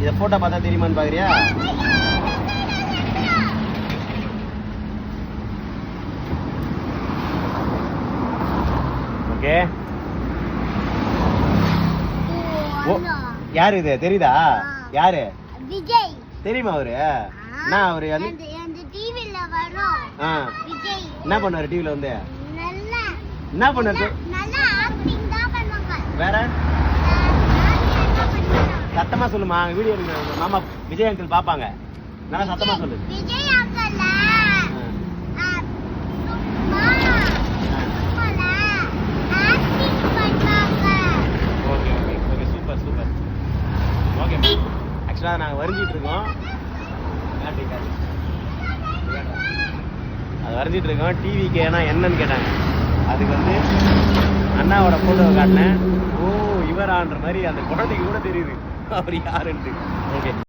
இதை போட்டோ பார்த்தா தெரியுமான்னு பாக்குறியா? ஓகே. யாரு இது தெரியுதா? யாரு? விஜய். தெரியுமா அவரு? நான் அவரு அந்த டிவில வரும் விஜய். என்ன பண்ணுவாரு டிவில வந்து? என்ன பண்ணுவாரு? நல்லா ஆக்டிங் தான் பண்ணுவாங்க. வேற சத்தமா சொல்லுமா, வீடியோ மாமா விஜய் அங்கிள் பாப்பாங்க. நல்லா சத்தமா சொல்லு. Vijay uncle okay okay okay, super super. Okay, ஆக்சுவலாக நாங்கள் வரைஞ்சிட்டு இருக்கோம். அது வரைஞ்சிட்டு இருக்கோம். டிவிக்கு ஏன்னா என்னன்னு கேட்டாங்க. அதுக்கு வந்து அண்ணாவோட ஃபோட்டோவை காட்டினேன். ஓ இவரான்ற மாதிரி அந்த குழந்தைக்கு கூட தெரியுது அவர் யாருன்ட்டு. ஓகே.